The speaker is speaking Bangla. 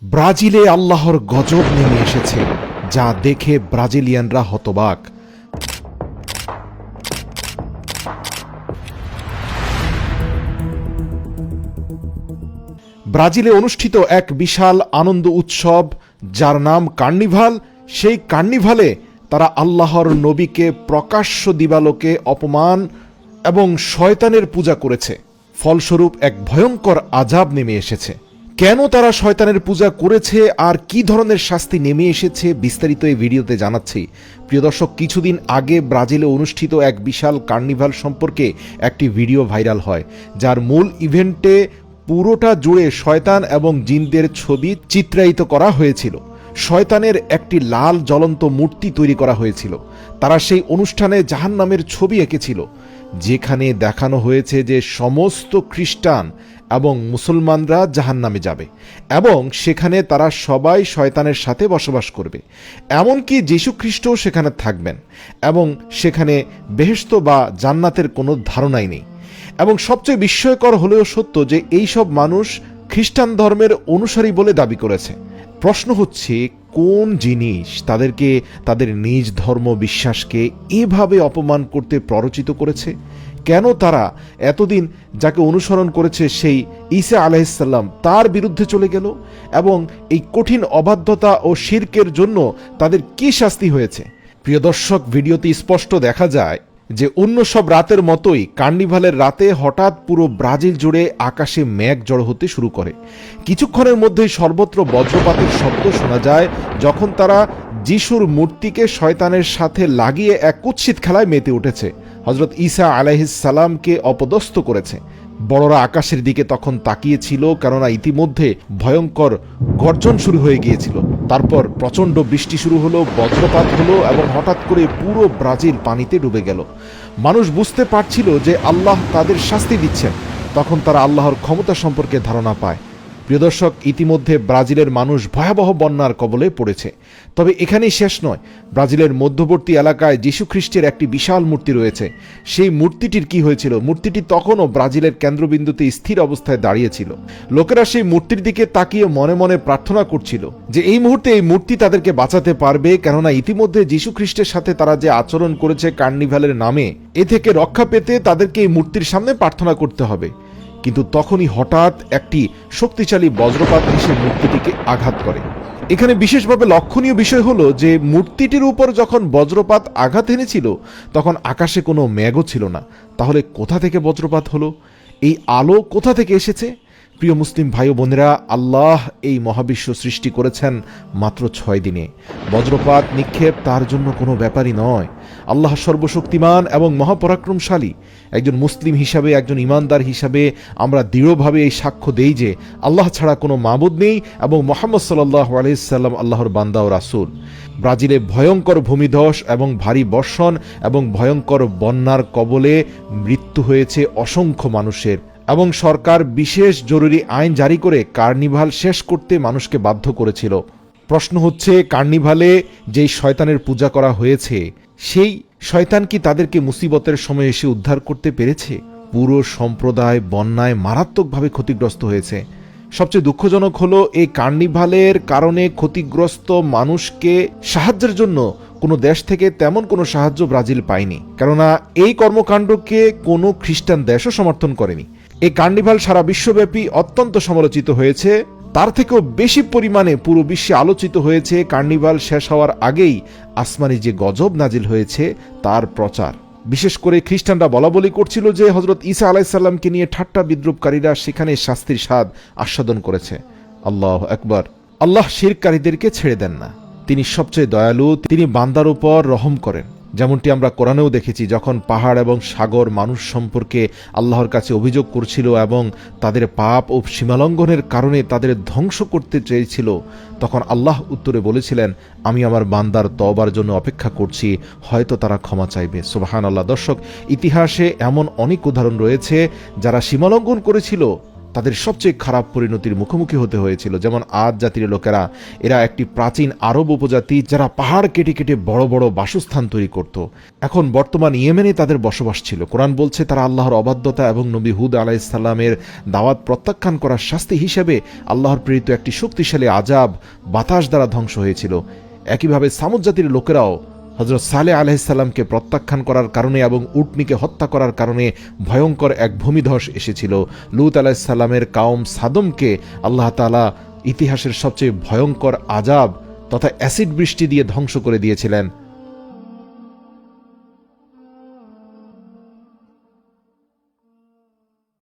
ব্রাজিলে আল্লাহর গজব নেমে এসেছে, যা দেখে ব্রাজিলিয়ানরা হতবাক। ব্রাজিলে অনুষ্ঠিত এক বিশাল আনন্দ উৎসব, যার নাম কার্নিভাল। সেই কার্নিভালে তারা আল্লাহর নবীকে প্রকাশ্য দিবালোকে অপমান এবং শয়তানের পূজা করেছে। ফলস্বরূপ এক ভয়ঙ্কর আযাব নেমে এসেছে। কেন তারা শয়তানের পূজা করেছে আর কি ধরনের শাস্তি নেমে এসেছে, বিস্তারিত এই ভিডিওতে জানাচ্ছি। প্রিয় দর্শক, কিছুদিন আগে ব্রাজিলে অনুষ্ঠিত এক বিশাল কার্নিভাল সম্পর্কে একটি ভিডিও ভাইরাল হয়, যার মূল ইভেন্টে পুরোটা জুড়ে শয়তান এবং জিনদের ছবি চিত্রায়িত করা হয়েছিল। শয়তানের একটি লাল জ্বলন্ত মূর্তি তৈরি করা হয়েছিল। তারা সেই অনুষ্ঠানে জাহান্নামের ছবি এঁকেছিল, যেখানে দেখানো হয়েছে যে সমস্ত খ্রিস্টান এবং মুসলমানরা জাহান্নামে যাবে এবং সেখানে তারা সবাই শয়তানের সাথে বসবাস করবে। এমনকি যীশু খ্রিস্টও সেখানে থাকবেন এবং সেখানে বেহেশত বা জান্নাতের কোনো ধারণাই নেই। এবং সবচেয়ে বিস্ময়কর হলেও সত্য যে এইসব মানুষ খ্রিস্টান ধর্মের অনুসারী বলে দাবি করেছে। প্রশ্ন হচ্ছে, কোন জিনিস তাদেরকে তাদের নিজ ধর্ম বিশ্বাসকে এভাবে অপমান করতে প্ররোচিত করেছে? কেন তারা এতদিন যাকে অনুসরণ করেছে সেই ঈসা আলাইহিসসালাম তার বিরুদ্ধে চলে গেল? এবং এই কঠিন অবাধ্যতা ও শিরকের জন্য তাদের কি শাস্তি হয়েছে? প্রিয় দর্শক, ভিডিওতে স্পষ্ট দেখা যায় যে অন্য সব রাতের মতোই কার্নিভালের রাতে হঠাৎ পুরো ব্রাজিল জুড়ে আকাশে মেঘ জড়ো হতে শুরু করে। কিছুক্ষণের মধ্যেই সর্বত্র বজ্রপাতের শব্দ শোনা যায়, যখন তারা যিশুর মূর্তিকে শয়তানের সাথে লাগিয়ে এক কুৎসিত খেলায় মেতে উঠেছে। হযরত ঈসা আলাইহিসসালামকে অপদস্থ করেছে। বড়রা আকাশের দিকে তখন তাকিয়েছিল, কেননা ইতিমধ্যে ভয়ঙ্কর গর্জন শুরু হয়ে গিয়েছিল। তারপর প্রচণ্ড বৃষ্টি শুরু হলো, বজ্রপাত হলো এবং হঠাৎ করে পুরো ব্রাজিল পানিতে ডুবে গেল। মানুষ বুঝতে পারছিল যে আল্লাহ তাদের শাস্তি দিচ্ছেন। তখন তারা আল্লাহর ক্ষমতা সম্পর্কে ধারণা পায়। প্রিয় দর্শক, ইতিমধ্যে ব্রাজিলের মানুষ ভয়াবহ বন্যার কবলে পড়েছে। তবে এখানেই শেষ নয়। ব্রাজিলের মধ্যবর্তী এলাকায় যীশু খ্রিস্টের একটি বিশাল মূর্তি রয়েছে। সেই মূর্তিটির কি হয়েছিল? মূর্তিটি তখনও ব্রাজিলের কেন্দ্রবিন্দুতে স্থির অবস্থায় দাঁড়িয়েছিল। লোকেরা সেই মূর্তির দিকে তাকিয়ে মনে মনে প্রার্থনা করছিল যে এই মুহূর্তে এই মূর্তি তাদেরকে বাঁচাতে পারবে, কেননা ইতিমধ্যে যীশু খ্রিস্টের সাথে তারা যে আচরণ করেছে কার্নিভালের নামে, এ থেকে রক্ষা পেতে তাদেরকে এই মূর্তির সামনে প্রার্থনা করতে হবে। কিন্তু তখনই হঠাৎ একটি শক্তিশালী বজ্রপাত এসে মূর্তিটিকে আঘাত করে। এখানে বিশেষভাবে লক্ষণীয় বিষয় হলো যে মূর্তিটির উপর যখন বজ্রপাত আঘাত এনেছিল, তখন আকাশে কোনো মেঘও ছিল না। তাহলে কোথা থেকে বজ্রপাত হলো? এই আলো কোথা থেকে এসেছে? প্রিয় মুসলিম ভাই ও বোনেরা, আল্লাহ এই মহাবিশ্ব সৃষ্টি করেছেন মাত্র 6 দিনে। বজ্রপাত নিক্ষেপ তার জন্য কোনো ব্যাপারই নয়। আল্লাহ সর্বশক্তিমান এবং মহাপরাক্রমশালী। একজন মুসলিম হিসাবে, একজন ইমানদার হিসাবে আমরা দৃঢ়ভাবে এই সাক্ষ্য দেই যে আল্লাহ ছাড়া কোনো মাবুদ নেই এবং মুহাম্মদ সাল্লাল্লাহু আলাইহি সাল্লাম আল্লাহর বান্দা ও রাসূল। ব্রাজিলে ভয়ঙ্কর ভূমিধস এবং ভারী বর্ষণ এবং ভয়ঙ্কর বন্যার কবলে মৃত্যু হয়েছে অসংখ্য মানুষের, এবং সরকার বিশেষ জরুরি আইন জারি করে কার্নিভাল শেষ করতে মানুষকে বাধ্য করেছিল। প্রশ্ন হচ্ছে, কার্নিভালে যেই শয়তানের পূজা করা হয়েছে, সেই শয়তান কি তাদেরকে মুসিবতের সময় এসে উদ্ধার করতে পেরেছে? পুরো সম্প্রদায় বন্যায় মারাত্মকভাবে ক্ষতিগ্রস্ত হয়েছে। সবচেয়ে দুঃখজনক হলো, এই কার্নিভালের কারণে ক্ষতিগ্রস্ত মানুষকে সাহায্যের জন্য কোনো দেশ থেকে তেমন কোনো সাহায্য ব্রাজিল পায়নি, কেননা এই কর্মকাণ্ডকে কোনো খ্রিস্টান দেশও সমর্থন করেনি। এই কার্নিভাল সারা বিশ্বব্যাপী অত্যন্ত সমালোচিত হয়েছে। তার থেকেও বেশি পরিমাণে পুরো বিশ্বে আলোচিত হয়েছে কার্নিভাল শেষ হওয়ার আগেই আসমানি যে গজব নাজিল হয়েছে তার প্রচার। বিশেষ করে খ্রিস্টানরা বলাবলি করছিল যে হযরত ঈসা আলাইহিসসালামকে নিয়ে ঠাট্টা বিদ্রুপকারীরা সেখানে শাস্তির স্বাদ আস্বাদন করেছে। আল্লাহু আকবার। আল্লাহ শিরককারীদেরকে ছেড়ে দেন না। তিনি সবচেয়ে দয়ালু, তিনি বান্দার উপর রহম করেন। যেমনটি আমরা কোরআনেও দেখেছি, যখন পাহাড় এবং সাগর মানুষ সম্পর্কে আল্লাহর কাছে অভিযোগ করছিল এবং তাদের পাপ ও সীমালঙ্ঘনের কারণে তাদের ধ্বংস করতে চেয়েছিল, তখন আল্লাহ উত্তরে বলেছিলেন, আমি আমার বান্দার তওবার জন্য অপেক্ষা করছি, হয়তো তারা ক্ষমা চাইবে। সুবহানাল্লাহ। দর্শক, ইতিহাসে এমন অনেক উদাহরণ রয়েছে যারা সীমালঙ্ঘন করেছিল তাদের সবচেয়ে খারাপ পরিণতির মুখোমুখি হতে হয়েছিল। যেমন আদ জাতির লোকেরা, এরা একটি প্রাচীন আরব উপজাতি যারা পাহাড় কেটে কেটে বড় বড় বাসস্থান তৈরি করত। এখন বর্তমান ইয়েমেনে তাদের বসবাস ছিল। কোরআন বলছে তারা আল্লাহর অবাধ্যতা এবং নবী হুদ আলাইহিসসালামের দাওয়াত প্রত্যাখ্যান করার শাস্তি হিসেবে আল্লাহর প্রেরিত একটি শক্তিশালী আযাব বাতাস দ্বারা ধ্বংস হয়েছিল। একইভাবে সামুদ জাতির লোকেরাও হযরত সালেহ আলাইহিসসালামকে প্রত্যাখ্যান করার কারণে এবং উটনীকে হত্যা করার কারণে ভয়ঙ্কর এক ভূমিধস এসেছিল। লূত আলাইহিসসালামের কাওম সাদমকে আল্লাহ তাআলা ইতিহাসের সবচেয়ে ভয়ঙ্কর আযাব তথা অ্যাসিড বৃষ্টি দিয়ে ধ্বংস করে দিয়েছিলেন।